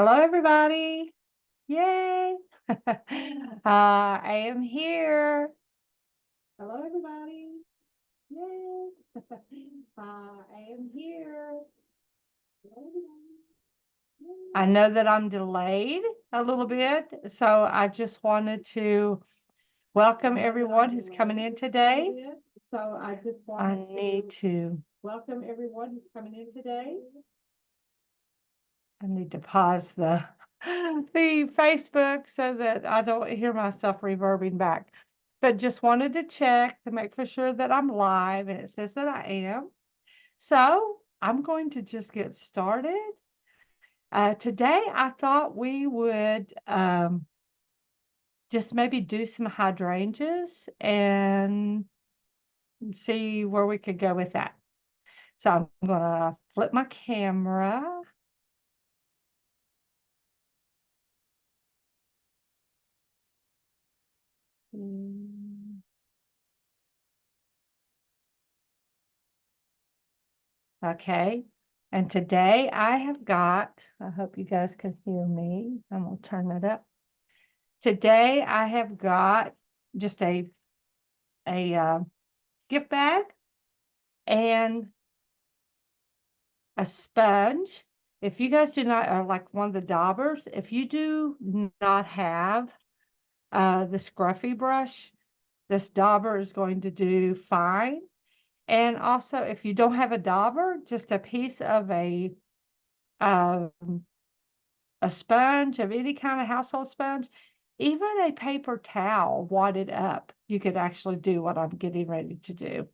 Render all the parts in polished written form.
Hello, everybody. Yay. I am here. Hello, everybody. Yay. I am here. Hello, everybody. Yay. I know that I'm delayed a little bit, so I just wanted to welcome everyone who's coming in today. I need to welcome everyone who's coming in today. I need to pause the Facebook so that I don't hear myself reverbing back. But just wanted to check to make for sure that I'm live, and it says that I am. So I'm going to just get started. Today, I thought we would just maybe do some hydrangeas and see where we could go with that. So I'm going to flip my camera. Okay. And today I have got, I hope you guys can hear me. I'm going to turn it up. Today I have got just a gift bag and a sponge. If you guys do not, like one of the daubers, if you do not have the scruffy brush, this dauber is going to do fine. And also, if you don't have a dauber, just a piece of um, a sponge of any kind of household sponge, even a paper towel wadded up, you could actually do what I'm getting ready to do.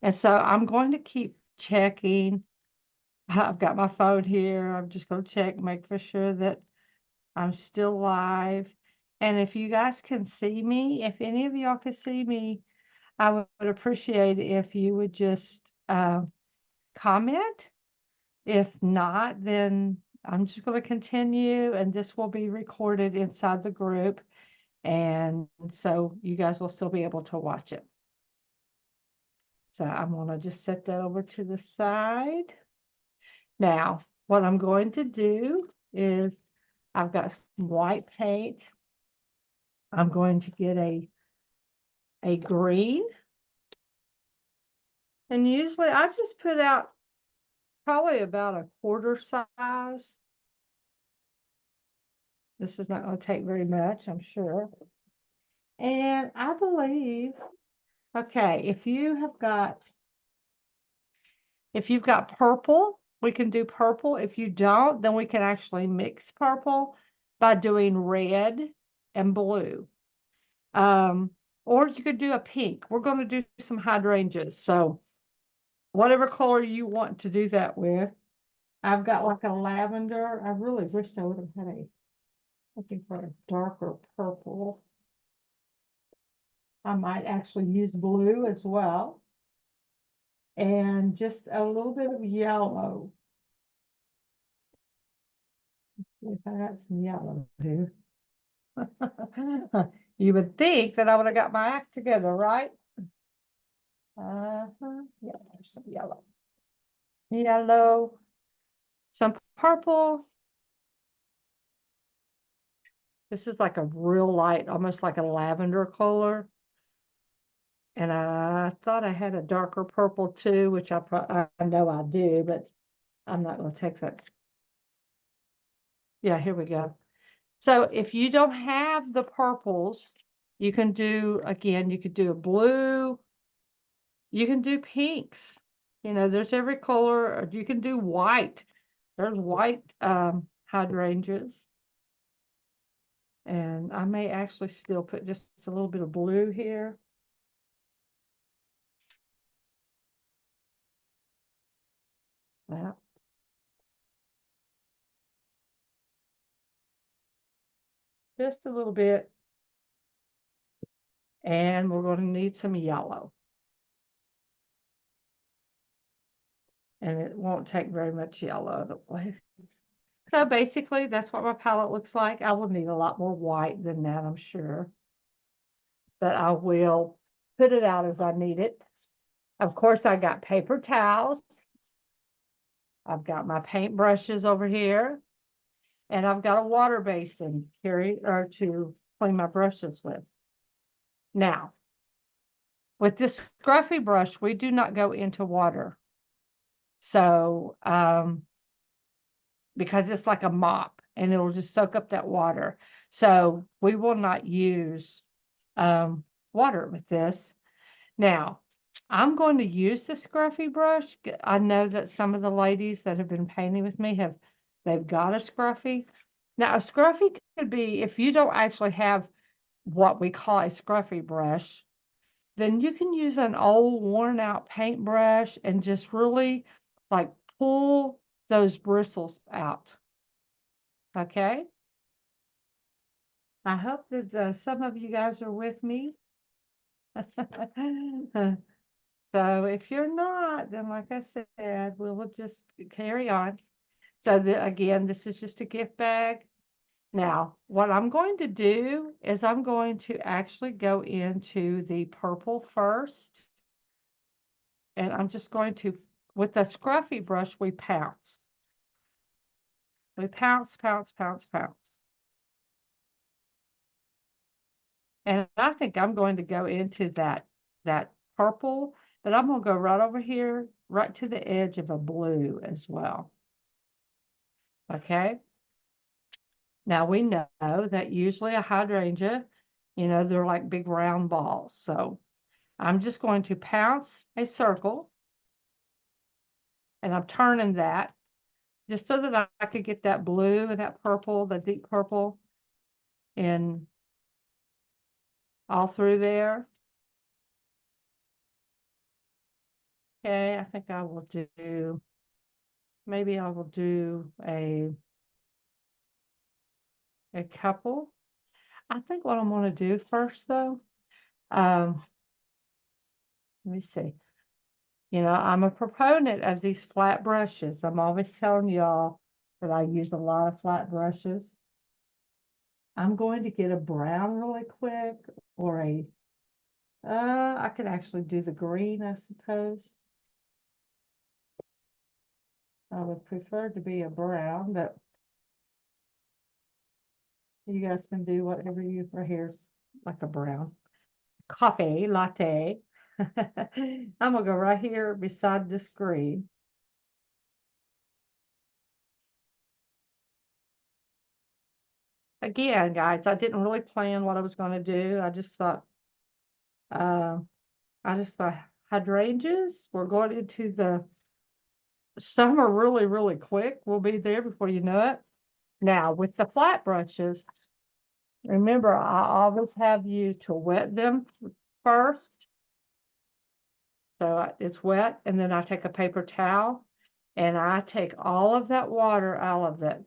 And so I'm going to keep checking. I've got my phone here. I'm just going to check, make for sure that I'm still live. And if you guys can see me, if any of y'all can see me, I would appreciate it if you would just comment. If not, then I'm just going to continue, and this will be recorded inside the group. And so you guys will still be able to watch it. So I'm going to just set that over to the side. Now, what I'm going to do is I've got some white paint. I'm going to get a green. And usually I just put out probably about a quarter size. This is not going to take very much, I'm sure. And I believe, okay, if you've got purple, we can do purple. If you don't, then we can actually mix purple by doing red and blue. Or you could do a pink. We're going to do some hydrangeas. So whatever color you want to do that with. I've got like a lavender. I really wish I would have had looking for a darker purple. I might actually use blue as well. And just a little bit of yellow. Let's see if I got some yellow here. You would think that I would have got my act together, right? Yeah, there's some yellow. Yellow, some purple. This is like a real light, almost like a lavender color. And I thought I had a darker purple too, which I know I do, but I'm not going to take that. Yeah, here we go. So if you don't have the purples, you can do, again, you could do a blue, you can do pinks. You know, there's every color, or you can do white. There's white hydrangeas. And I may actually still put just a little bit of blue here. That. Just a little bit. And we're going to need some yellow. And it won't take very much yellow. So basically, that's what my palette looks like. I will need a lot more white than that, I'm sure. But I will put it out as I need it. Of course, I got paper towels. I've got my paint brushes over here. And I've got a water basin to clean my brushes with. Now, with this scruffy brush, we do not go into water. So, because it's like a mop and it'll just soak up that water. So we will not use water with this. Now, I'm going to use the scruffy brush. I know that some of the ladies that have been painting with me they've got a scruffy. Now, a scruffy could be, if you don't actually have what we call a scruffy brush, then you can use an old worn out paintbrush and just really like pull those bristles out. Okay. I hope that some of you guys are with me. So if you're not, then like I said, we will just carry on. So again, this is just a gift bag. Now, what I'm going to do is I'm going to actually go into the purple first. And I'm just going to, with the scruffy brush, we pounce. We pounce, pounce, pounce, pounce. And I think I'm going to go into that purple, but I'm going to go right over here, right to the edge of a blue as well. Okay. Now we know that usually a hydrangea, they're like big round balls. So I'm just going to pounce a circle and I'm turning that just so that I could get that blue and that purple, the deep purple in all through there. Okay, I think I will do, maybe I will do a couple. I think what I'm going to do first though, let me see. I'm a proponent of these flat brushes. I'm always telling y'all that I use a lot of flat brushes. I'm going to get a brown really quick or I could actually do the green, I suppose. I would prefer to be a brown, but you guys can do whatever right here's like a brown. Coffee latte. I'm gonna go right here beside this green. Again, guys, I didn't really plan what I was going to do. Uh, I just thought hydrangeas. We're going into the summer really, really quick. We'll be there before you know it. Now, with the flat brushes, remember, I always have you to wet them first. So it's wet, and then I take a paper towel and I take all of that water out of it.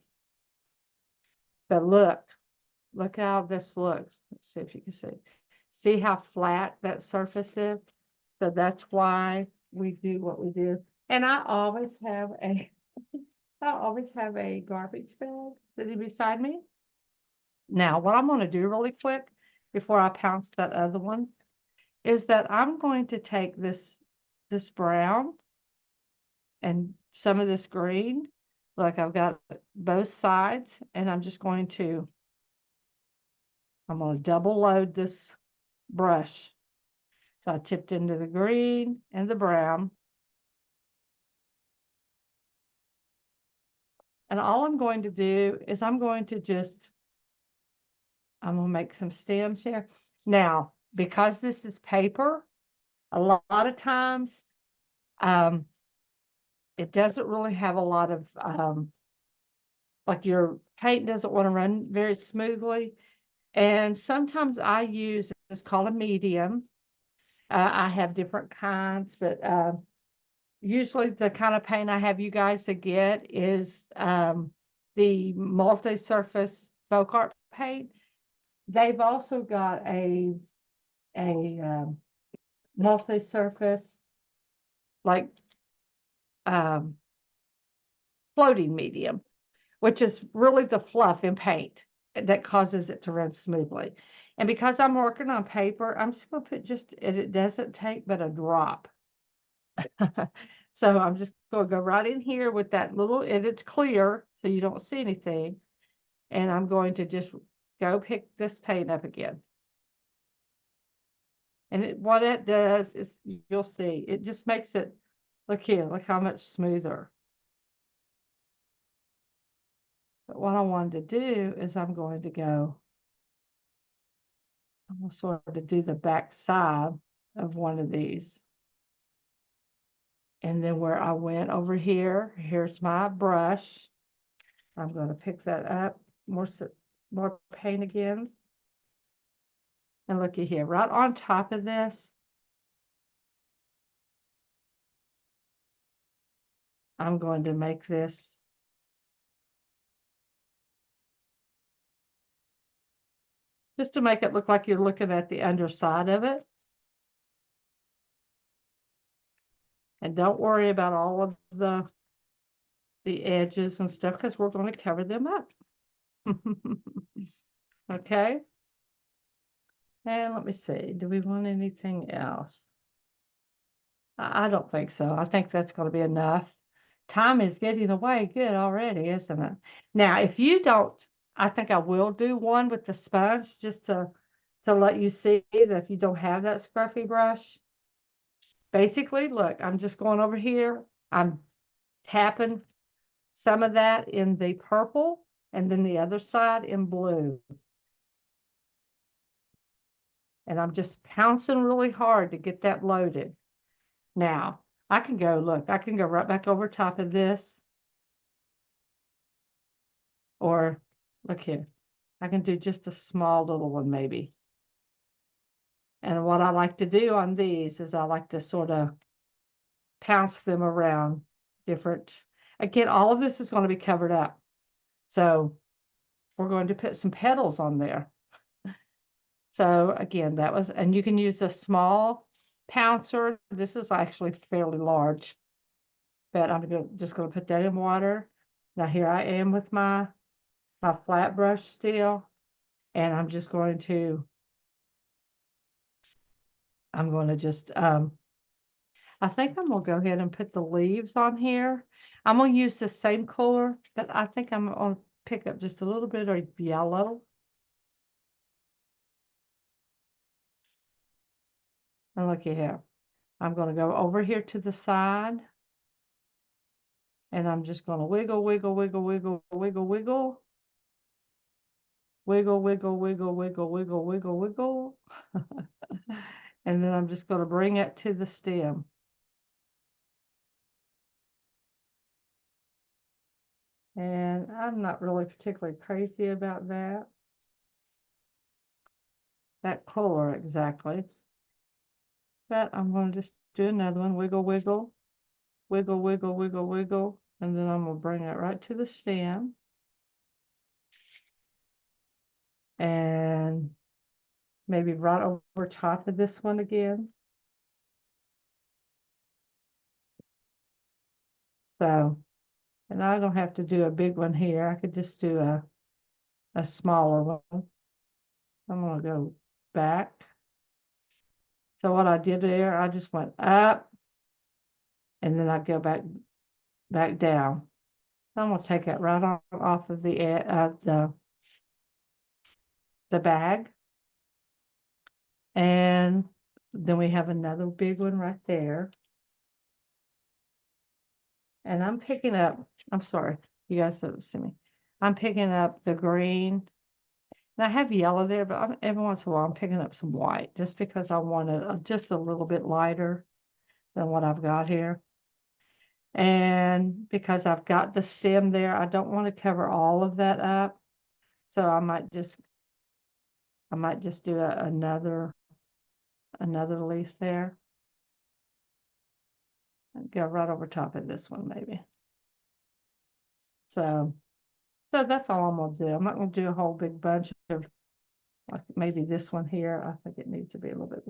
But look how this looks. Let's see if you can see. See how flat that surface is? So that's why we do what we do. And I always have a garbage bag sitting beside me. Now, what I'm going to do really quick before I pounce that other one is that I'm going to take this brown and some of this green. Look, I've got both sides, and I'm going to double load this brush. So I tipped into the green and the brown. And all I'm going to do is I'm going to make some stems here. Now, because this is paper, a lot of times it doesn't really have a lot of, like your paint doesn't want to run very smoothly. And sometimes I use, it's called a medium. I have different kinds, but usually the kind of paint I have you guys to get is the multi-surface Folkart paint. They've also got a multi-surface like floating medium, which is really the fluff in paint that causes it to run smoothly. And because I'm working on paper, I'm just going to put it doesn't take but a drop. So I'm just going to go right in here with that little, and it's clear, so you don't see anything. And I'm going to just go pick this paint up again. And what it does is, you'll see, it just makes it, look here, look how much smoother. But what I wanted to do is I'm going to sort of do the back side of one of these. And then where I went over here, here's my brush. I'm going to pick that up, more paint again. And looky here, right on top of this, I'm going to make this just to make it look like you're looking at the underside of it. And don't worry about all of the edges and stuff, because we're going to cover them up. Okay. And let me see, do we want anything else? I don't think so. I think that's going to be enough. Time is getting away good already, isn't it? Now, if you don't, I think I will do one with the sponge, just to let you see that if you don't have that scruffy brush. Basically, look, I'm just going over here. I'm tapping some of that in the purple and then the other side in blue. And I'm just pouncing really hard to get that loaded. Now, I can go, look, I can go right back over top of this. Or, look here, I can do just a small little one maybe. And what I like to do on these is I like to sort of pounce them around different. Again, all of this is going to be covered up. So we're going to put some petals on there. So again, that was, and you can use a small pouncer. This is actually fairly large, but I'm just going to put that in water. Now here I am with my flat brush still, and I'm just going to, just, I think I'm going to go ahead and put the leaves on here. I'm going to use the same color, but I think I'm going to pick up just a little bit of yellow. And looky here. I'm going to go over here to the side. And I'm just going to wiggle, wiggle, wiggle, wiggle, wiggle, wiggle. Wiggle, wiggle, wiggle, wiggle, wiggle, wiggle, wiggle. And then I'm just going to bring it to the stem. And I'm not really particularly crazy about that color exactly. But I'm going to just do another one. Wiggle, wiggle, wiggle, wiggle, wiggle, wiggle. And then I'm going to bring it right to the stem. And maybe right over top of this one again. So, and I don't have to do a big one here. I could just do a smaller one. I'm going to go back. So what I did there, I just went up and then I go back down. So I'm going to take it right off of the bag. And then we have another big one right there. And I'm picking up, I'm sorry, you guys don't see me. I'm picking up the green. And I have yellow there, but every once in a while I'm picking up some white just because I want it just a little bit lighter than what I've got here. And because I've got the stem there, I don't want to cover all of that up. So I might just do another leaf there. And go right over top of this one maybe. So that's all I'm going to do. I'm not going to do a whole big bunch of, like maybe this one here. I think it needs to be a little bit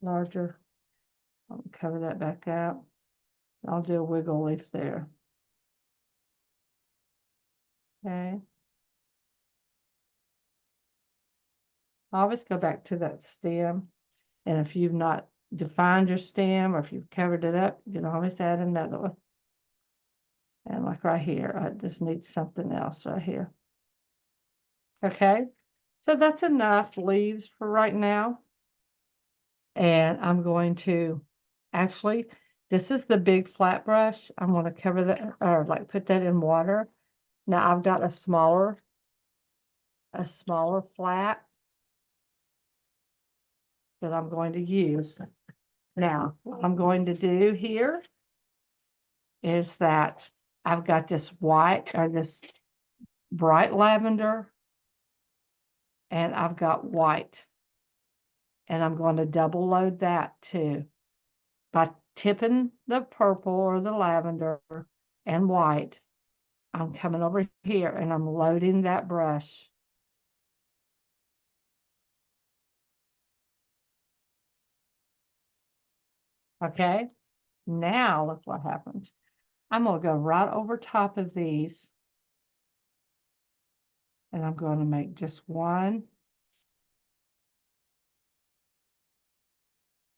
larger. I'll cover that back up. I'll do a wiggle leaf there. Okay. I always go back to that stem. And if you've not defined your stem or if you've covered it up, you can always add another one. And like right here, I just need something else right here. Okay, so that's enough leaves for right now. And I'm going to actually, this is the big flat brush. I'm going to cover that or like put that in water. Now I've got a smaller flat that I'm going to use. Now, what I'm going to do here is that I've got this white or this bright lavender and I've got white. And I'm going to double load that too by tipping the purple or the lavender and white. I'm coming over here and I'm loading that brush. Okay, now look what happens. I'm going to go right over top of these and I'm going to make just one.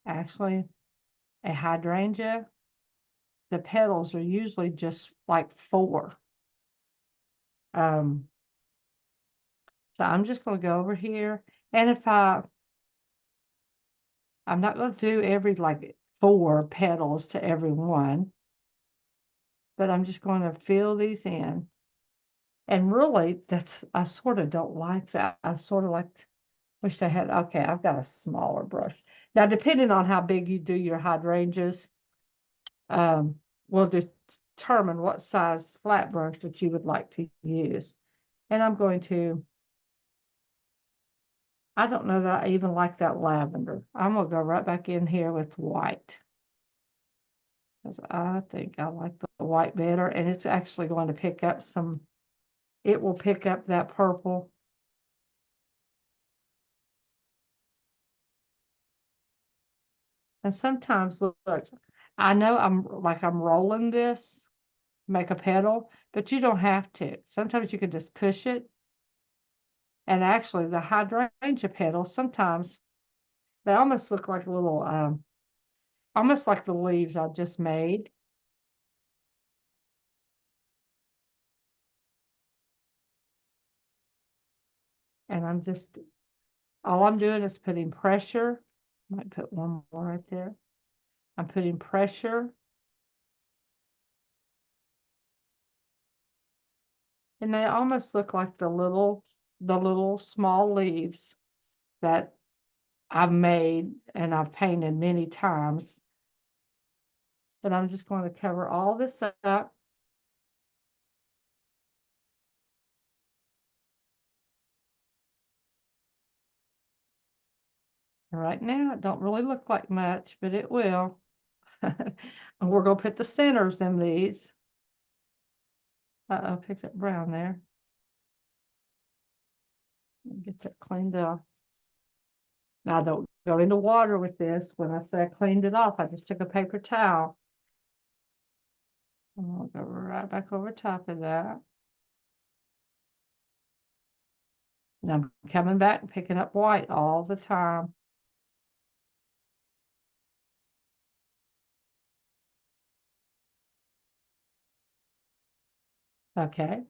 Actually, a hydrangea, the petals are usually just like 4. Um, so I'm just going to go over here. And if I'm not going to do every like 4 petals to every one, but I'm just going to fill these in. And really, I sort of don't like that. I sort of wish I had, okay, I've got a smaller brush. Now, depending on how big you do your hydrangeas, um, will determine what size flat brush that you would like to use. And I'm going to, I don't know that I even like that lavender. I'm going to go right back in here with white. Because I think I like the white better. And it's actually going to pick up it will pick up that purple. And sometimes, look, I know I'm rolling this, make a petal, but you don't have to. Sometimes you can just push it. And actually, the hydrangea petals, sometimes they almost look like little, almost like the leaves I just made. And all I'm doing is putting pressure. Might put one more right there. I'm putting pressure. And they almost look like the little small leaves that I've made and I've painted many times. But I'm just going to cover all this up. Right now, it don't really look like much, but it will. And we're going to put the centers in these. Uh-oh, picked up brown there. Get that cleaned off. Now, I don't go into water with this. When I say I cleaned it off, I just took a paper towel. And I'll go right back over top of that. And I'm coming back and picking up white all the time. Okay.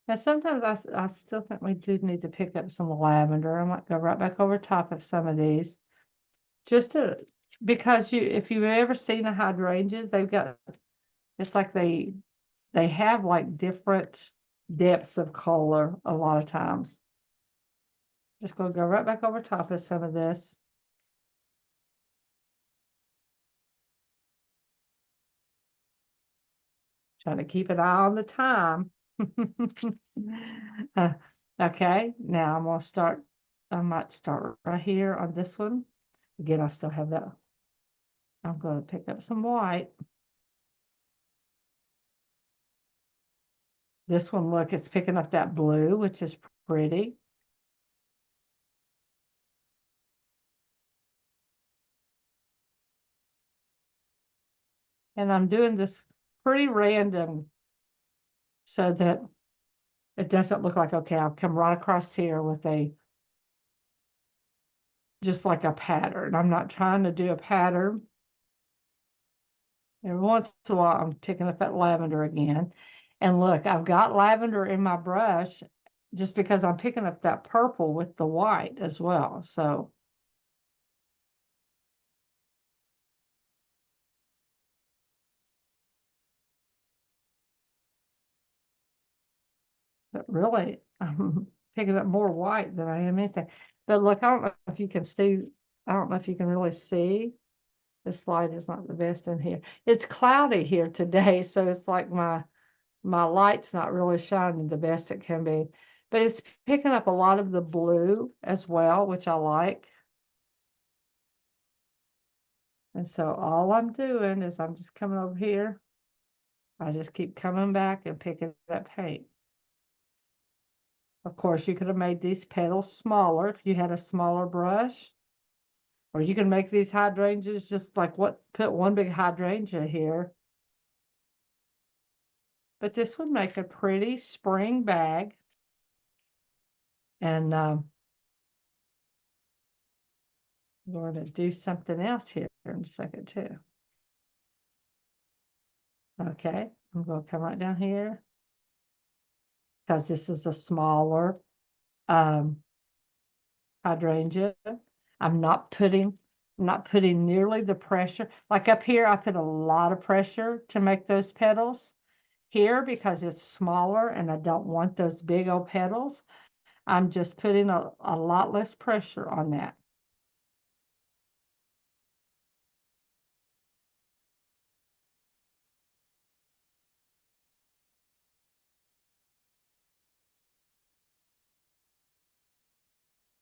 And sometimes I still think we do need to pick up some lavender. I might go right back over top of some of these. Just because if you've ever seen a hydrangea, it's like they have like different depths of color a lot of times. Just gonna go right back over top of some of this. Trying to keep an eye on the time. Uh, okay, now I might start right here on this one. Again, I still have that. I'm going to pick up some white. This one, look, it's picking up that blue, which is pretty. And I'm doing this pretty random so that it doesn't look like, okay, I'll come right across here with just like a pattern. I'm not trying to do a pattern. Every once in a while, I'm picking up that lavender again. And look, I've got lavender in my brush just because I'm picking up that purple with the white as well. So but really, I'm picking up more white than I am anything. But look, I don't know if you can see, I don't know if you can really see. This light is not the best in here. It's cloudy here today, so it's like my light's not really shining the best it can be. But it's picking up a lot of the blue as well, which I like. And so all I'm doing is I'm just coming over here. I just keep coming back and picking up paint. Of course, you could have made these petals smaller if you had a smaller brush. Or you can make these hydrangeas just like put one big hydrangea here. But this would make a pretty spring bag. And I'm going to do something else here in a second too. Okay, I'm going to come right down here because this is a smaller hydrangea. I'm not putting nearly the pressure. Like up here, I put a lot of pressure to make those petals. Here, because it's smaller and I don't want those big old petals, I'm just putting a lot less pressure on that.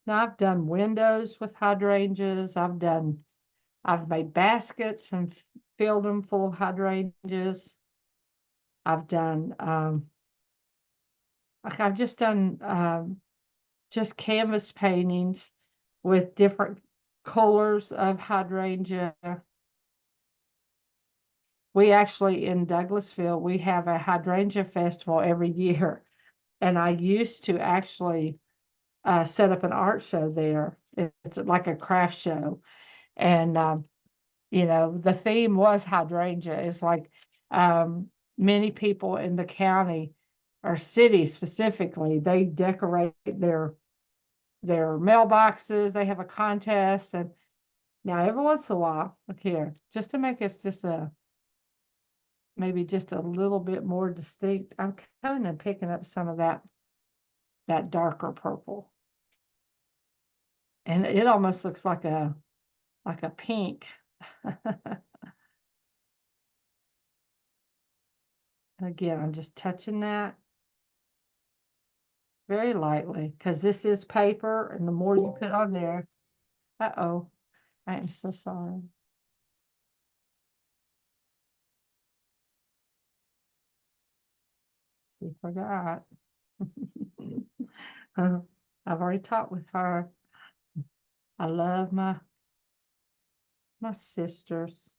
Now I've done windows with hydrangeas. I've made baskets and filled them full of hydrangeas. I've done I've just done just canvas paintings with different colors of hydrangea. We actually in Douglasville, we have a hydrangea festival every year. And I used to actually set up an art show there. It's like a craft show. And, the theme was hydrangea. It's like many people in the county or city specifically, they decorate their mailboxes. They have a contest. And now every once in a while, look here, just to make us just maybe just a little bit more distinct, I'm kind of picking up some of that darker purple. And it almost looks like a pink. Again, I'm just touching that very lightly because this is paper, and the more you put on there, uh-oh, I am so sorry. We forgot. I've already talked with her. I love my sisters.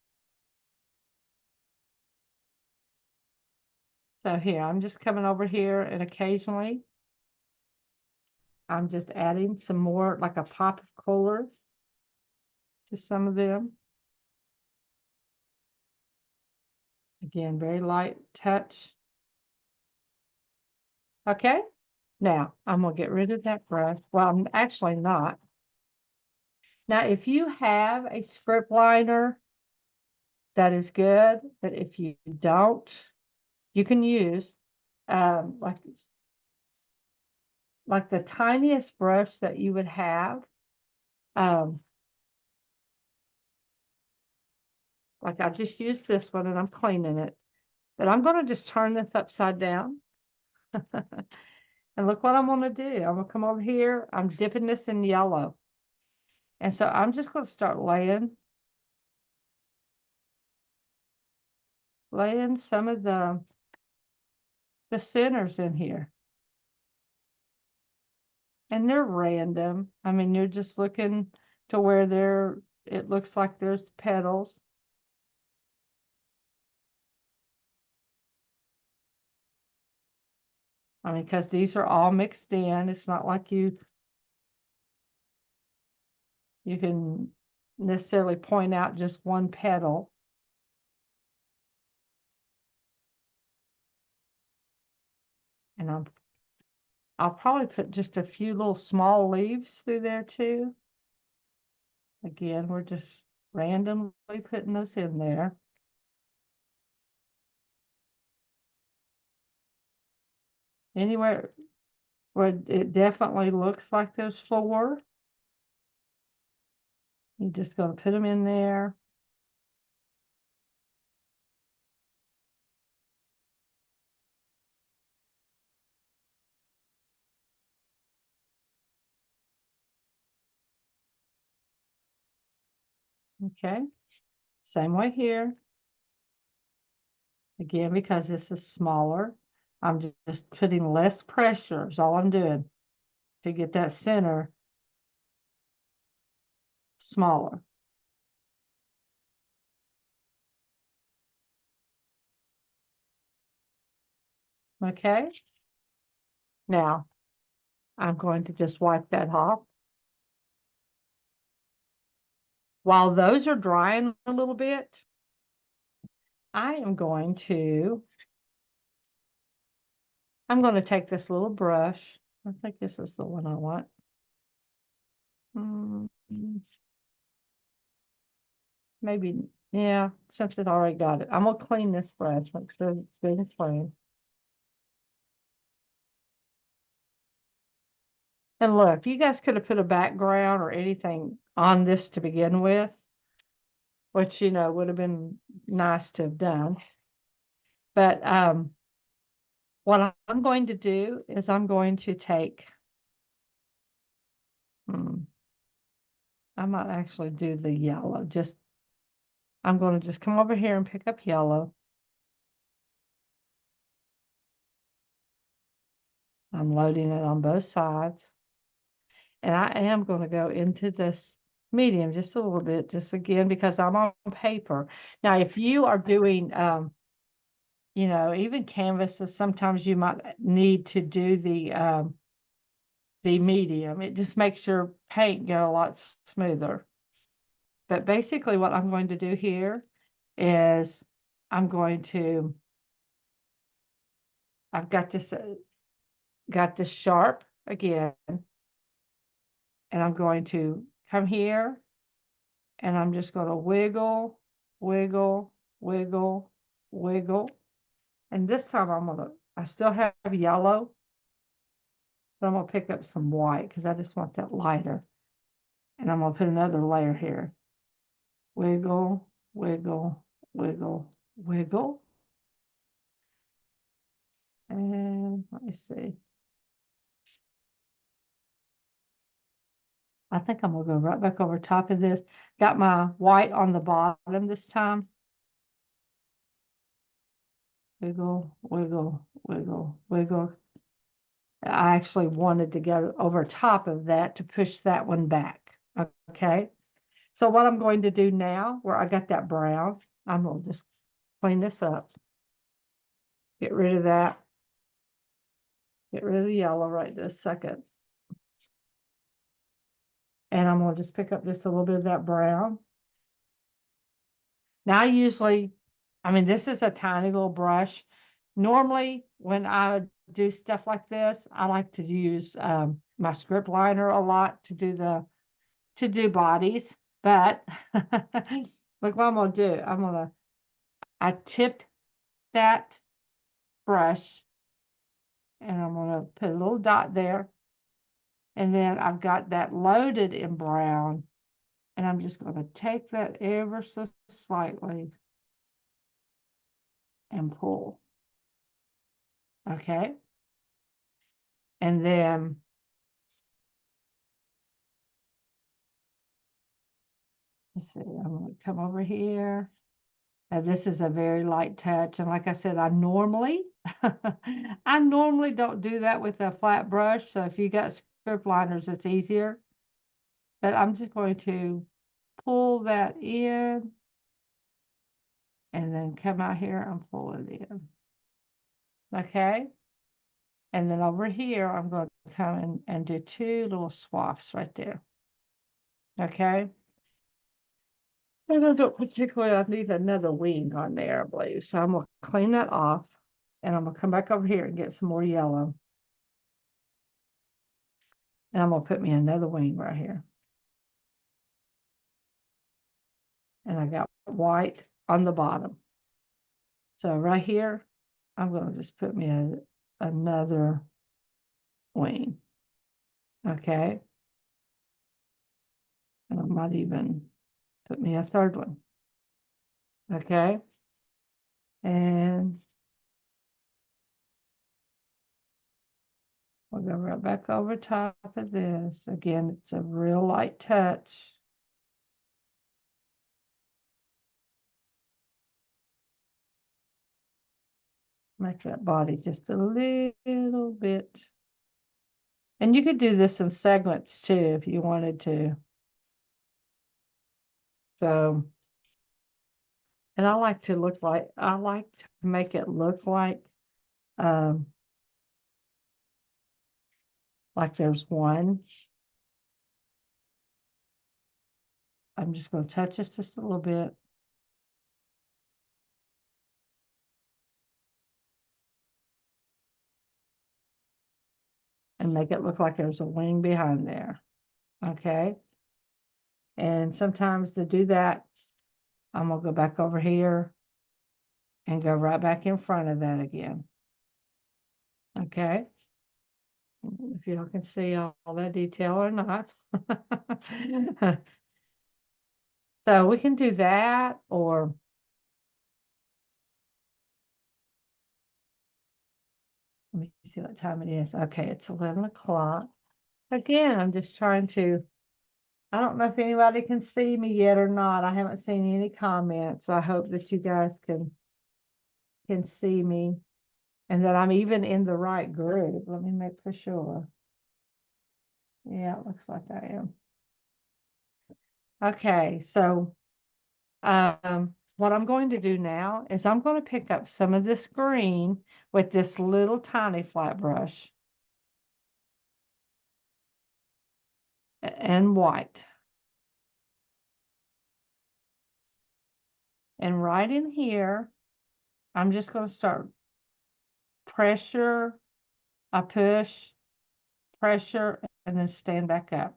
So here, I'm just coming over here, and occasionally I'm just adding some more, like a pop of color to some of them. Again, very light touch. Okay, now I'm going to get rid of that brush. Well, I'm actually not. Now, if you have a script liner, that is good. But if you don't, you can use like the tiniest brush that you would have. Like I just used this one and I'm cleaning it. But I'm going to just turn this upside down. And look what I'm going to do. I'm going to come over here. I'm dipping this in yellow. And so I'm just going to start laying some of the centers in here. And they're random. I mean, you're just looking to where it looks like there's petals. I mean, because these are all mixed in. It's not like you can necessarily point out just one petal. And I'll probably put just a few little small leaves through there too. Again, we're just randomly putting those in there. Anywhere where it definitely looks like there's 4, you're just going to put them in there. Okay, same way here. Again, because this is smaller, I'm just putting less pressure is all I'm doing to get that center smaller. Okay, now I'm going to just wipe that off. While those are drying a little bit, I am going to, I'm going to take this little brush. I think this is the one I want. Mm, maybe, yeah, since it already got it. I'm going to clean this brush, make sure it's good and clean. And look, you guys could have put a background or anything on this to begin with, which, would have been nice to have done. But what I'm going to do is I'm going to take, I might actually do the yellow. I'm going to just come over here and pick up yellow. I'm loading it on both sides. And I am going to go into this medium just a little bit, just again, because I'm on paper. Now, if you are doing, even canvases, sometimes you might need to do the medium. It just makes your paint go a lot smoother. But basically what I'm going to do here is I'm going to, I've got this sharp again, and I'm going to come here and I'm just going to wiggle, wiggle, wiggle, wiggle. And this time I still have yellow, but I'm going to pick up some white because I just want that lighter. And I'm going to put another layer here. Wiggle, wiggle, wiggle, wiggle. And let me see. I think I'm going to go right back over top of this. Got my white on the bottom this time. Wiggle, wiggle, wiggle, wiggle. I actually wanted to go over top of that to push that one back. Okay. So what I'm going to do now, where I got that brown, I'm going to just clean this up. Get rid of that. Get rid of the yellow right this second. And I'm going to just pick up just a little bit of that brown. Now, this is a tiny little brush. Normally, when I do stuff like this, I like to use my script liner a lot to do bodies. But look what I'm going to do. I tipped that brush and I'm going to put a little dot there. And then I've got that loaded in brown. And I'm just going to take that ever so slightly and pull. Okay. And then let's see, I'm going to come over here. This is a very light touch. And like I said, I normally don't do that with a flat brush. So if you got script liners, it's easier. But I'm just going to pull that in and then come out here and pull it in. Okay. And then over here, I'm going to come in and do 2 little swaths right there. Okay. And I don't particularly, I need another wing on there, I believe. So I'm going to clean that off and I'm going to come back over here and get some more yellow. And I'm going to put me another wing right here. And I got white on the bottom. So right here, I'm going to just put me another wing. Okay. And I might even put me a third one. Okay. And we'll go right back over top of this. Again, it's a real light touch. Make that body just a little bit. And you could do this in segments too if you wanted to. So, and I like to make it look like there's one. I'm just going to touch this just a little bit. And make it look like there's a wing behind there. Okay. And sometimes to do that, I'm going to go back over here and go right back in front of that again. Okay. If y'all can see all that detail or not. So we can do that, or let me see what time it is. Okay, it's 11 o'clock. Again, I'm just trying to, I don't know if anybody can see me yet or not. I haven't seen any comments. I hope that you guys can see me and that I'm even in the right group. Let me make for sure. Yeah, it looks like I am. Okay, so what I'm going to do now is I'm going to pick up some of this green with this little tiny flat brush and white. And right in here, I'm just going to start pressure, I push, pressure, and then stand back up.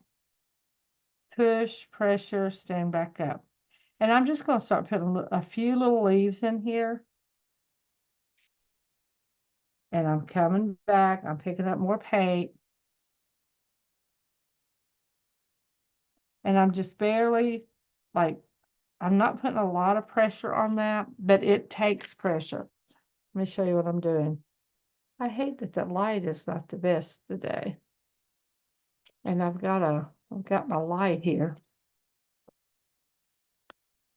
Push, pressure, stand back up. And I'm just going to start putting a few little leaves in here. And I'm coming back. I'm picking up more paint. And I'm just barely, like, I'm not putting a lot of pressure on that, but it takes pressure. Let me show you what I'm doing. I hate that the light is not the best today. And I've got my light here.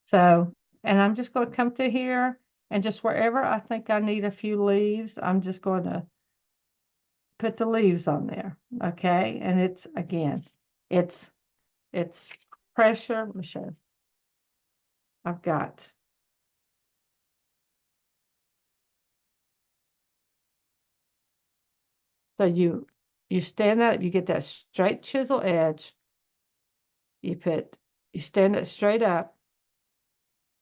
So, and I'm just going to come through here and just wherever I think I need a few leaves, I'm just going to put the leaves on there. Okay. And it's, again, it's pressure. Let me show you. I've got, so you stand that, you get that straight chisel edge. You stand it straight up.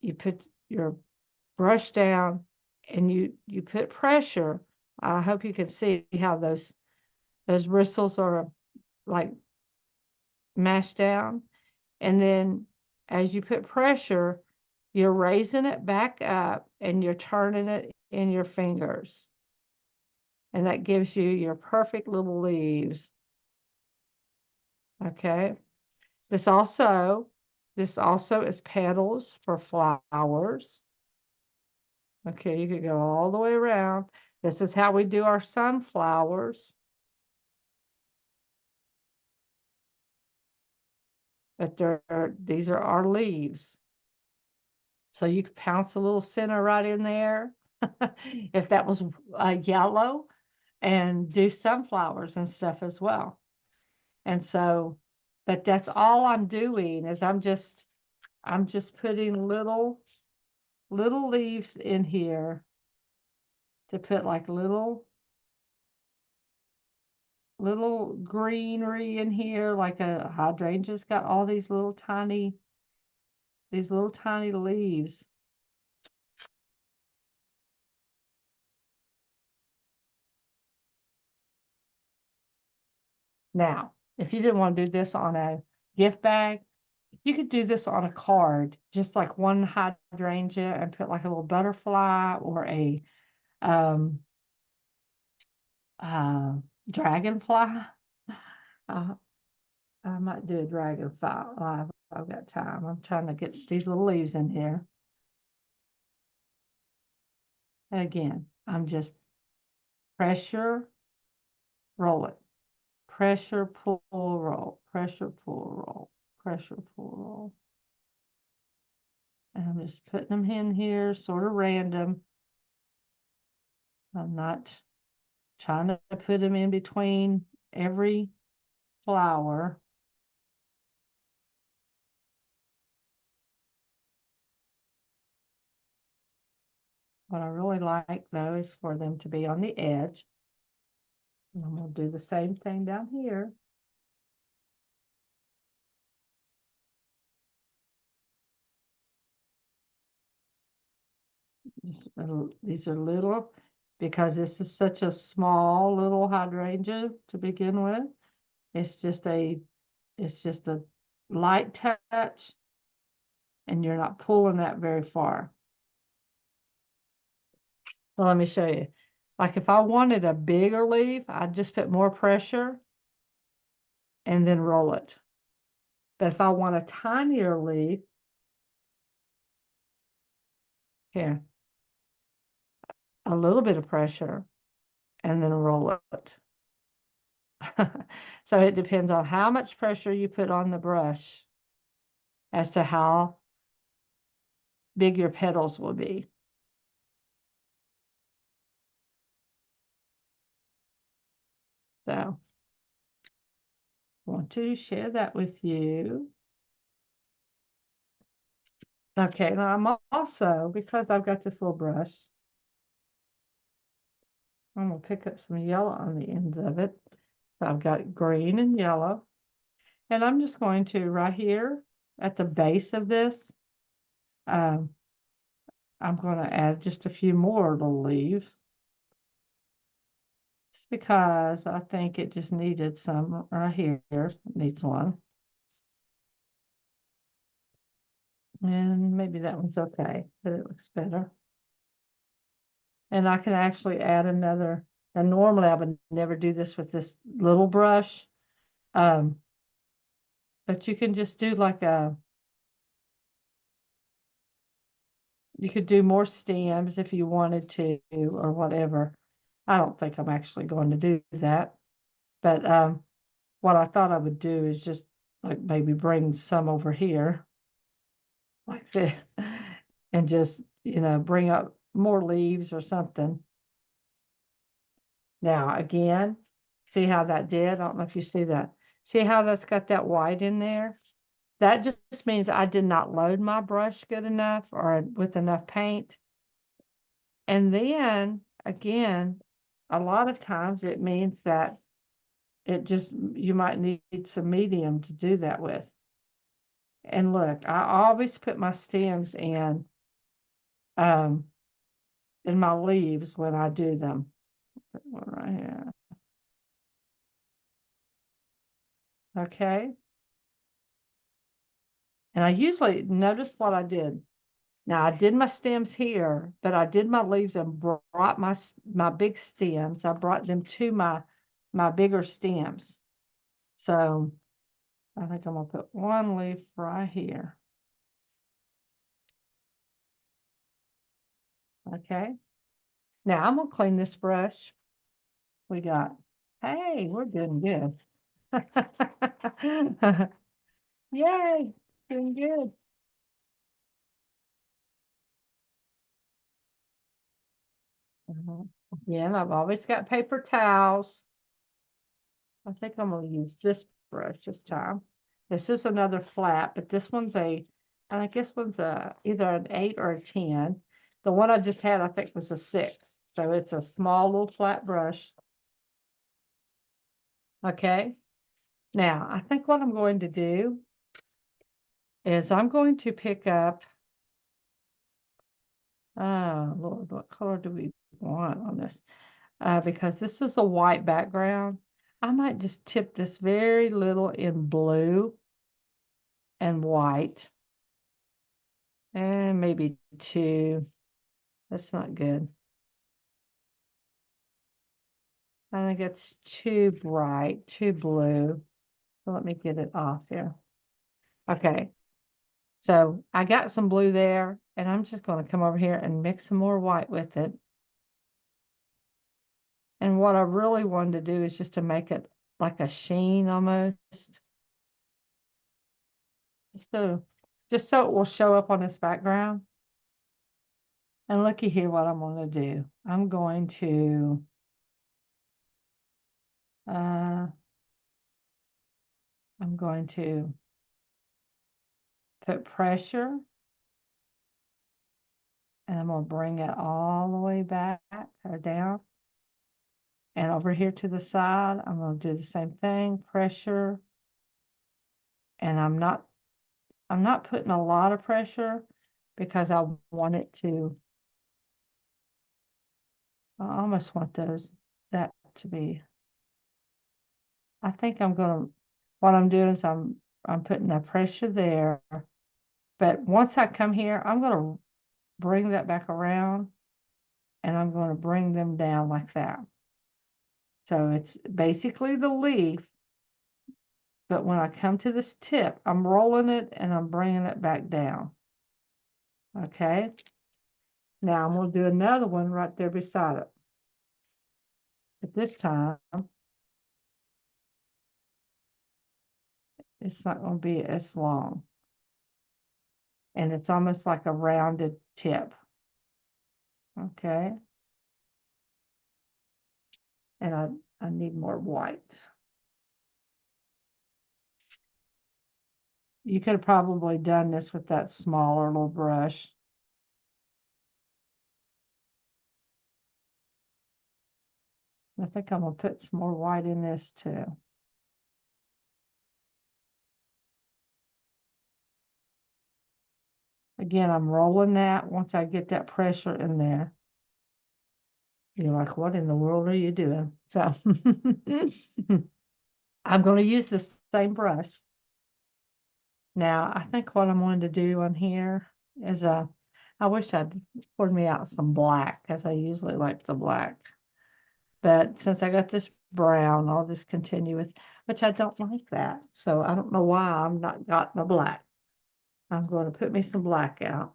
You put your brush down and you put pressure. I hope you can see how those bristles are like mashed down. And then as you put pressure, you're raising it back up and you're turning it in your fingers. And that gives you your perfect little leaves. Okay. This also is petals for flowers. Okay, you could go all the way around. This is how we do our sunflowers. But these are our leaves. So you could pounce a little center right in there if that was yellow, and do sunflowers and stuff as well. And so, but that's all I'm doing is I'm just putting little leaves in here to put like little greenery in here, like a hydrangea's got all these little tiny leaves. Now, if you didn't want to do this on a gift bag, you could do this on a card, just like one hydrangea and put like a little butterfly or a um, uh, dragonfly. Uh, I might do a dragonfly. I've got time. I'm trying to get these little leaves in here. And again, I'm just pressure, roll it. Pressure, pull, roll. Pressure, pull, roll. Pressure, pull, roll. And I'm just putting them in here, sort of random. I'm not trying to put them in between every flower. What I really like, though, is for them to be on the edge. And I'm going to do the same thing down here. These are little, because this is such a small little hydrangea to begin with. It's just a light touch, and you're not pulling that very far. So let me show you. Like if I wanted a bigger leaf, I'd just put more pressure and then roll it. But if I want a tinier leaf, here, a little bit of pressure and then roll it. So it depends on how much pressure you put on the brush as to how big your petals will be. So I want to share that with you. Okay, now I'm also, because I've got this little brush, I'm going to pick up some yellow on the ends of it. So I've got green and yellow. And I'm just going to, right here at the base of this, um, I'm going to add just a few more little leaves. Just because I think it just needed some right here. It needs one. And maybe that one's okay, but it looks better. And I can actually add another. And normally I would never do this with this little brush. But you can just do like you could do more stems if you wanted to or whatever. I don't think I'm actually going to do that. But what I thought I would do is just like maybe bring some over here like this and just, bring up more leaves or something. Now, again, see how that did? I don't know if you see that. See how that's got that white in there? That just means I did not load my brush good enough or with enough paint. And then, again, a lot of times it means that you might need some medium to do that with. And look, I always put my stems um, in my leaves when I do them. Put one right here. Okay. And I usually notice what I did. Now I did my stems here, but I did my leaves and brought my big stems. I brought them to my bigger stems. So I think I'm gonna put one leaf right here. Okay. Now I'm gonna clean this brush. We got, hey, we're doing good. Yay, doing good. Again, I've always got paper towels. I think I'm going to use this brush this time. This is another flat, but this one's I think this one's either an 8 or a 10. The one I just had, I think, was a 6. So it's a small little flat brush. Okay. Now, I think what I'm going to do is I'm going to pick up, oh, Lord, what color do we want on this? Because this is a white background. I might just tip this very little in blue and white, and maybe two. That's not good. I think it's too bright, too blue. So let me get it off here. Okay, so I got some blue there, and I'm just going to come over here and mix some more white with it. And what I really wanted to do is just to make it like a sheen almost. So, just so it will show up on this background. And looky here what I'm going to do. Uh, I'm going to put pressure, and I'm going to bring it all the way back or down. And over here to the side, I'm going to do the same thing, pressure. And I'm not putting a lot of pressure because I want it to, I almost want that to be, I think what I'm doing is I'm putting the pressure there. But once I come here, I'm going to bring that back around, and I'm going to bring them down like that. So it's basically the leaf, but when I come to this tip, I'm rolling it and I'm bringing it back down. Okay. Now I'm going to do another one right there beside it. But this time, it's not going to be as long. And it's almost like a rounded tip. Okay. And I need more white. You could have probably done this with that smaller little brush. I think I'm going to put some more white in this too. Again, I'm rolling that once I get that pressure in there. You're like, what in the world are you doing? So I'm going to use the same brush. Now, I think what I'm going to do on here is I wish I'd poured me out some black, because I usually like the black. But since I got this brown, I'll just continue with, which I don't like that. So I don't know why I'm not got the black. I'm going to put me some black out.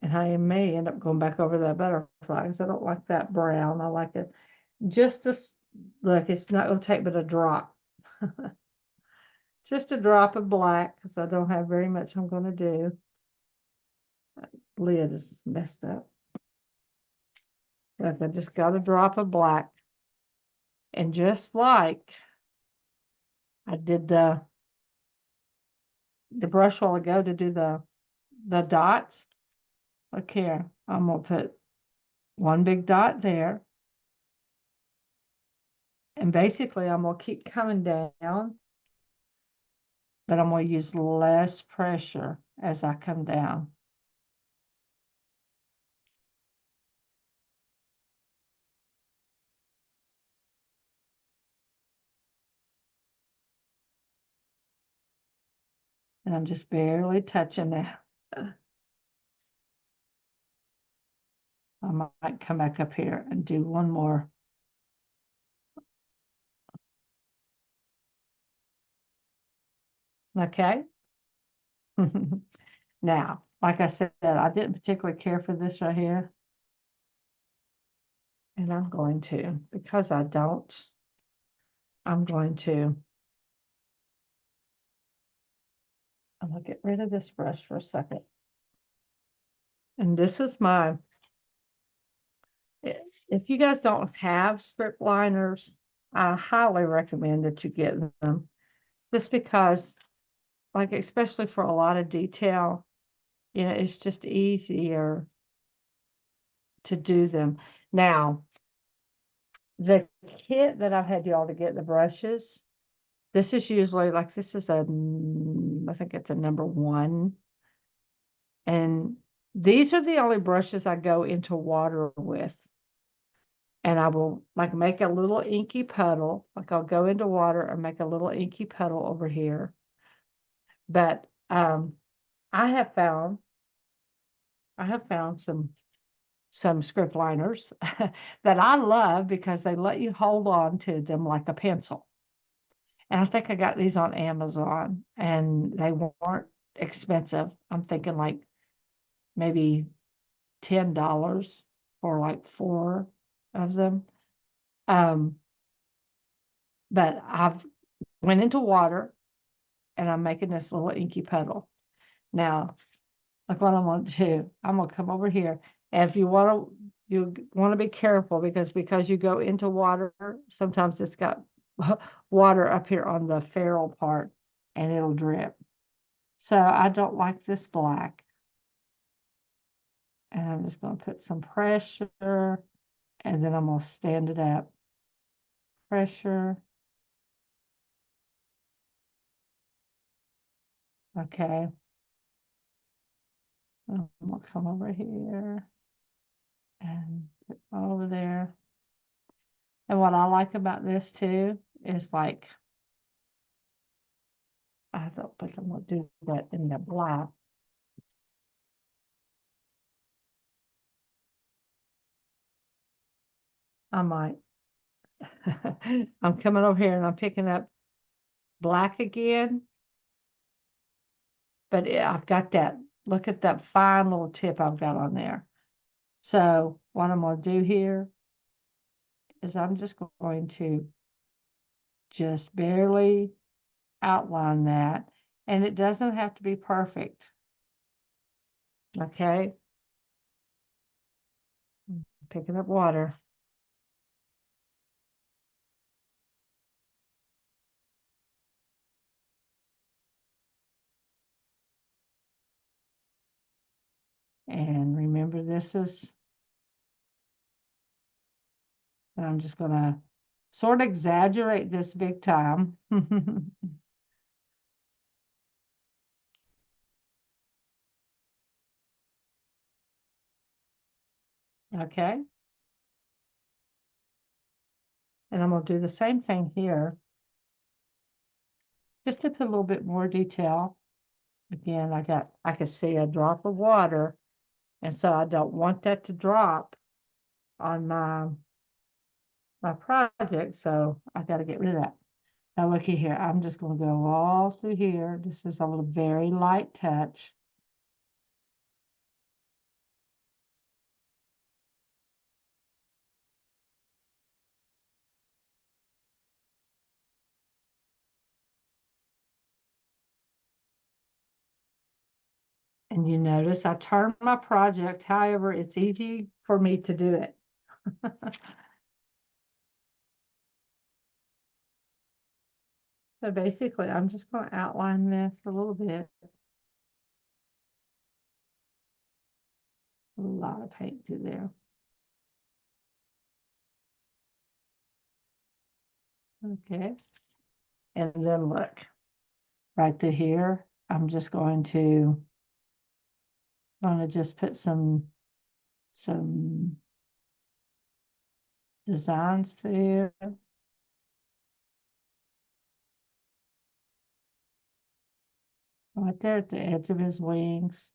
And I may end up going back over that butterfly because I don't like that brown. I like it just this. Look, it's not going to take but a drop. Just a drop of black because I don't have very much I'm going to do. Lid is messed up. Look, I just got a drop of black. And just like I did the brush while ago to do the dots, look here, I'm going to put one big dot there. And basically, I'm going to keep coming down, but I'm going to use less pressure as I come down. And I'm just barely touching that. I might come back up here and do one more. Okay. Now, like I said, I didn't particularly care for this right here. And I'm going to, because I don't, I'm going to get rid of this brush for a second. And this is if you guys don't have script liners, I highly recommend that you get them. Just because, like, especially for a lot of detail, it's just easier to do them. Now, the kit that I've had y'all to get the brushes, this is usually like, this is I think it's a number 1. And these are the only brushes I go into water with. and I will like make a little inky puddle. Like I'll go into water and make a little inky puddle over here. But I have found some script liners that I love because they let you hold on to them like a pencil. And I think I got these on Amazon and they weren't expensive. I'm thinking like maybe $10 for like four of them. Um, but I've went into water and I'm making this little inky puddle. Now, look what I'm going to do. I'm going to come over here. And if you want to be careful because you go into water, sometimes it's got water up here on the ferrule part and it'll drip. So I don't like this black. And I'm just going to put some pressure and then I'm going to stand it up. Pressure. Okay. I'm going to come over here and put over there. And what I like about this too is like, I don't think I'm going to do that in the black. I might. I'm coming over here and I'm picking up black again. But I've got that, look at that fine little tip I've got on there. So what I'm going to do here is I'm just going to just barely outline that. And it doesn't have to be perfect. Okay. Picking up water. And remember, I'm just going to sort of exaggerate this big time. Okay. And I'm going to do the same thing here, just to put a little bit more detail. Again, I can see a drop of water, and so I don't want that to drop on my project, so I got to get rid of that. Now looky here, I'm just going to go all through here. This is a little very light touch. And you notice I turned my project, however, it's easy for me to do it. So basically, I'm just going to outline this a little bit. A lot of paint through there. Okay. And then look, right through here, I'm just going to just put some designs there. Right there at the edge of his wings.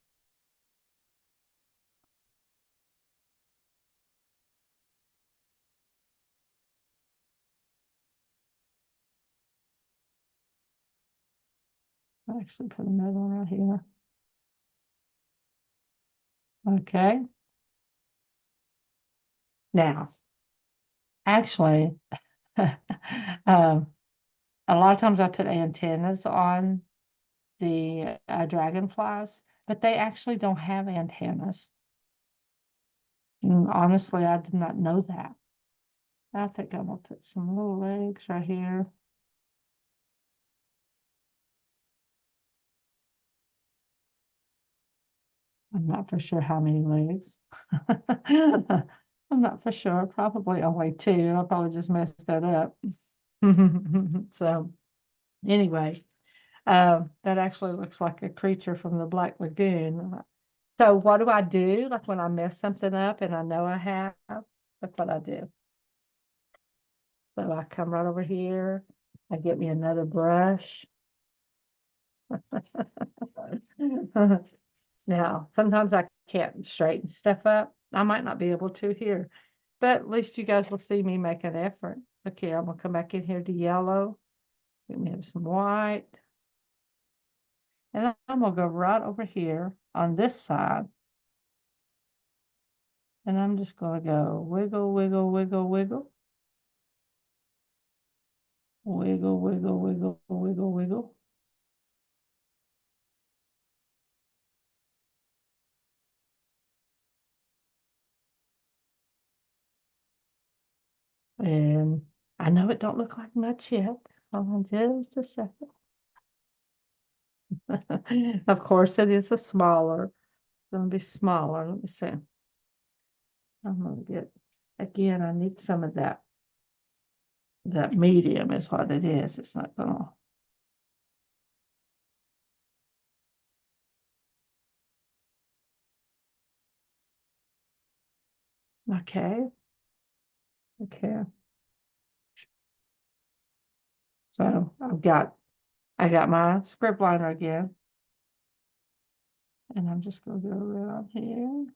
I'll actually put another one right here. Okay. Now, actually, a lot of times I put antennas on the dragonflies, but they actually don't have antennas. And honestly, I did not know that. I think I'm gonna put some little legs right here. I'm not for sure how many legs. I'm not for sure. Probably only two. I probably just messed that up. So anyway, that actually looks like a creature from the Black Lagoon. So what do? Like when I mess something up and I know I have, look what I do. So I come right over here. I get me another brush. Now, sometimes I can't straighten stuff up. I might not be able to here, but at least you guys will see me make an effort. Look here, I'm gonna come back in here to yellow. Let me have some white. And I'm gonna go right over here on this side. And I'm just gonna go wiggle, wiggle, wiggle, wiggle. Wiggle, wiggle, wiggle, wiggle, wiggle. And I know it don't look like much yet. Hold on just a second. Of course, it is a smaller. It's gonna be smaller. Let me see. I'm gonna get again. I need some of that. That medium is what it is. It's not gonna. Okay. Okay. So I got my script liner again, and I'm just gonna go around here.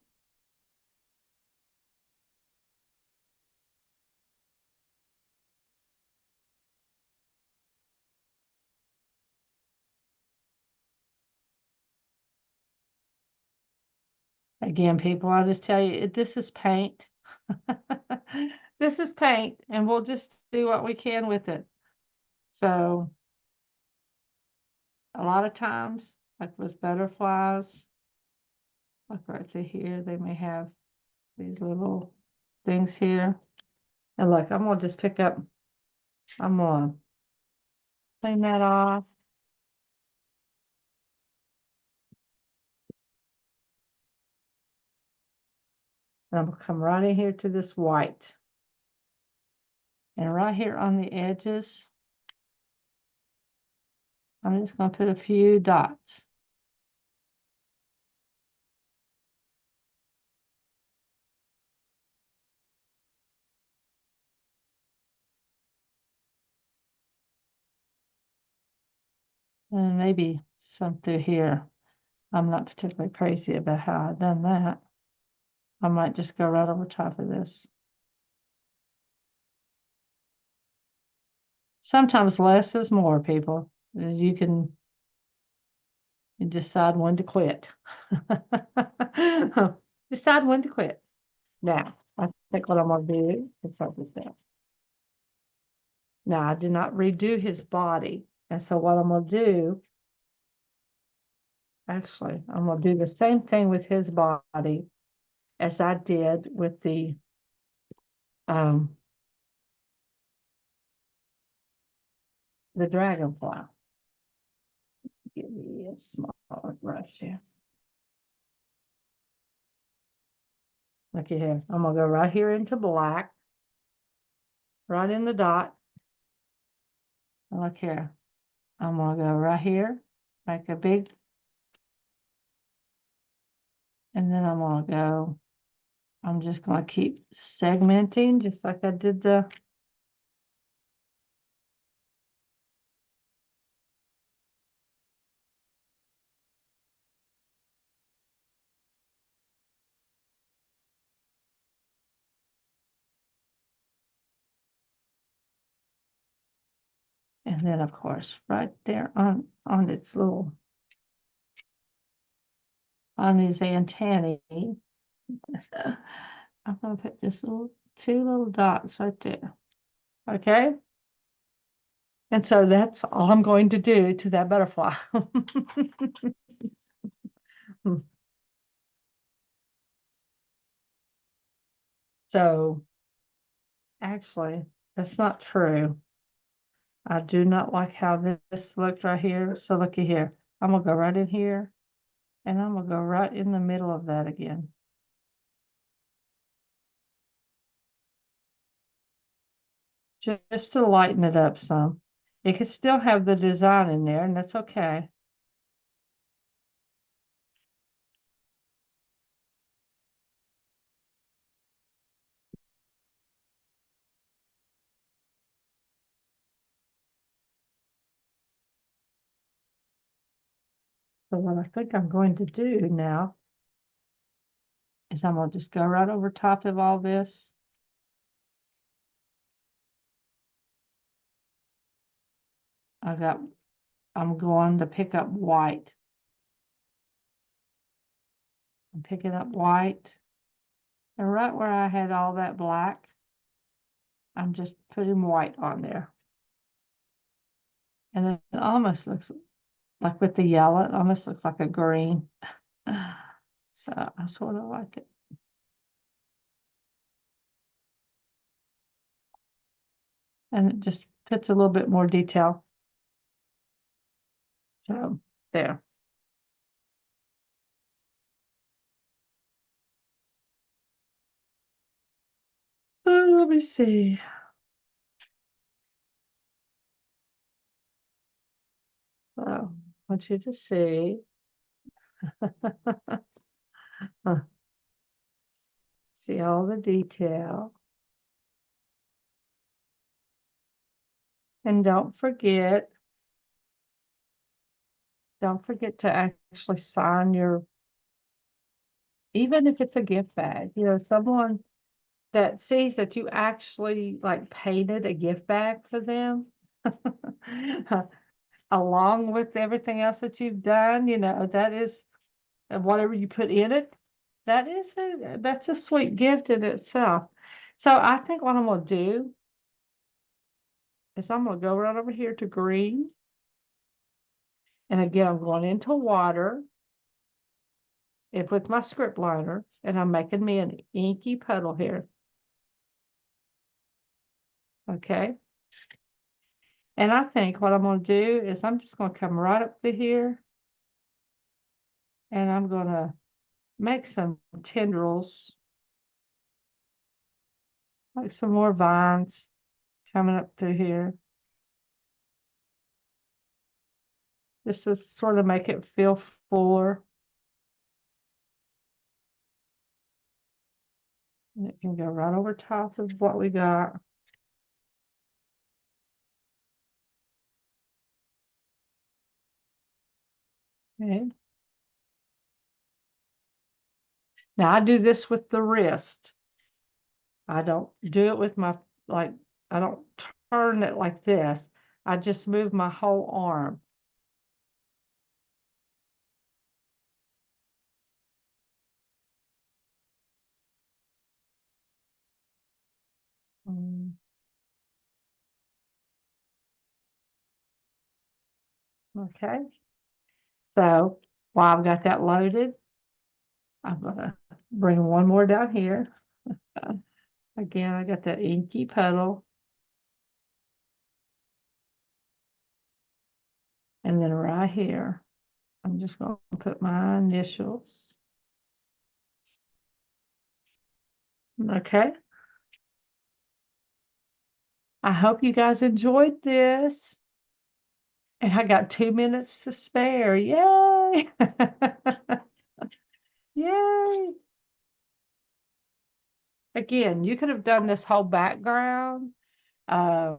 Again, people, I'll just tell you, this is paint. This is paint, and we'll just do what we can with it. So a lot of times, like with butterflies, like right through here, they may have these little things here. And look, I'm gonna just pick up, I'm gonna clean that off. And I'm gonna come right in here to this white. And right here on the edges, I'm just gonna put a few dots. And maybe some through here. I'm not particularly crazy about how I've done that. I might just go right over top of this. Sometimes less is more, people. You can decide when to quit. Decide when to quit. Now, I think what I'm going to do is start with that. Now, I did not redo his body. And so what I'm going to do, actually, I'm going to do the same thing with his body as I did with um, the dragonfly. Give me a smaller brush here. Looky here. I'm going to go right here into black, right in the dot. And look here. I'm going to go right here, make a big, and then I'm going to go, I'm just going to keep segmenting just like I did the, and then of course, right there on its little, on these antennae, I'm going to put this little, two little dots right there. Okay. And so that's all I'm going to do to that butterfly. So actually, that's not true. I do not like how this looked right here. So looky here. I'm going to go right in here, and I'm going to go right in the middle of that again. Just to lighten it up some. It could still have the design in there, and that's okay. So what I think I'm going to do now is I'm going to just go right over top of all this. I'm going to pick up white. I'm picking up white. And right where I had all that black, I'm just putting white on there. And it almost looks like with the yellow, it almost looks like a green. So I sort of like it. And it just puts a little bit more detail. So there. Oh, let me see. So I want you to see. See all the detail. And don't forget to actually sign your, even if it's a gift bag, someone that sees that you actually like painted a gift bag for them, along with everything else that you've done, that is, and whatever you put in it, that's a sweet gift in itself. So I think what I'm going to do is I'm going to go right over here to green. And again, I'm going into water with my script liner, and I'm making me an inky puddle here. Okay. And I think what I'm going to do is I'm just going to come right up to here, and I'm going to make some tendrils, like some more vines coming up through here. Just to sort of make it feel fuller. And it can go right over top of what we got. Okay. Now I do this with the wrist. I don't do it with my, like, I don't turn it like this. I just move my whole arm. Okay. So while I've got that loaded, I'm going to bring one more down here. Again, I got that inky puddle. And then right here, I'm just going to put my initials. Okay. I hope you guys enjoyed this. And I got 2 minutes to spare. Yay! Yay! Again, you could have done this whole background. Um,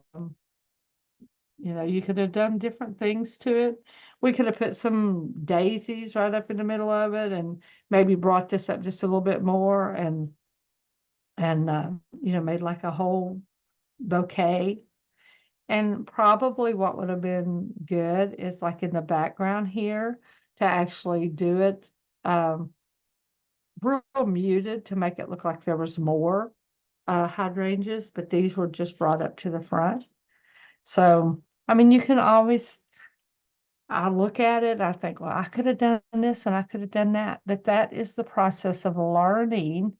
you could have done different things to it. We could have put some daisies right up in the middle of it and maybe brought this up just a little bit more and made like a whole bouquet. And probably what would have been good is like in the background here to actually do it real muted to make it look like there was more hydrangeas, but these were just brought up to the front. So, I mean, you can always, I look at it, I think, well, I could have done this and I could have done that. But that is the process of learning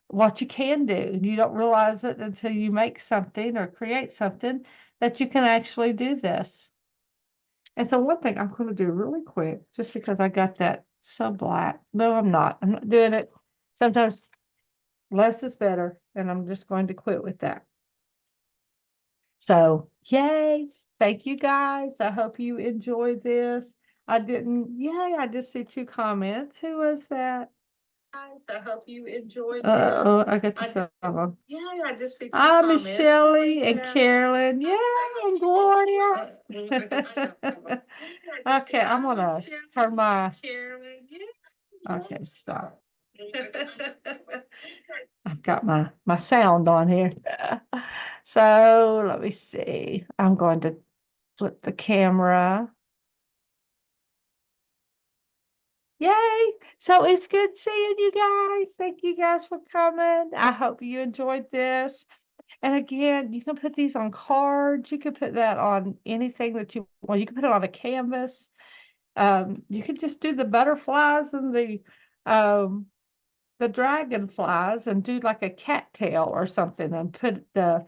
what you can do. You don't realize it until you make something or create something that you can actually do this. And so one thing I'm going to do really quick, just because I got that so black. No, I'm not. I'm not doing it. Sometimes less is better, and I'm just going to quit with that. So, yay. Thank you guys. I hope you enjoyed this. I did see 2 comments. Who was that? I hope you enjoyed this. Oh, I got to some of them. Yeah, I just see two comments. Miss Shelley and Carolyn. Yeah, and Gloria. Okay, I'm gonna turn my. Okay, stop. I've got my sound on here. So let me see. I'm going to flip the camera. Yay! So it's good seeing you guys. Thank you guys for coming. I hope you enjoyed this. And again, you can put these on cards. You can put that on anything that you want. You can put it on a canvas. You can just do the butterflies and the dragonflies and do like a cattail or something and put the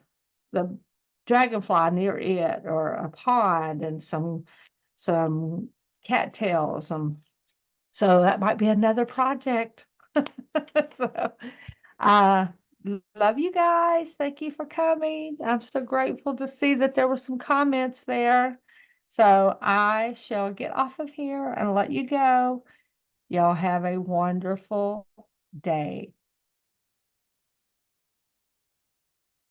dragonfly near it or a pond and some cattails. So that might be another project. So I love you guys. Thank you for coming. I'm so grateful to see that there were some comments there. So I shall get off of here and let you go. Y'all have a wonderful day.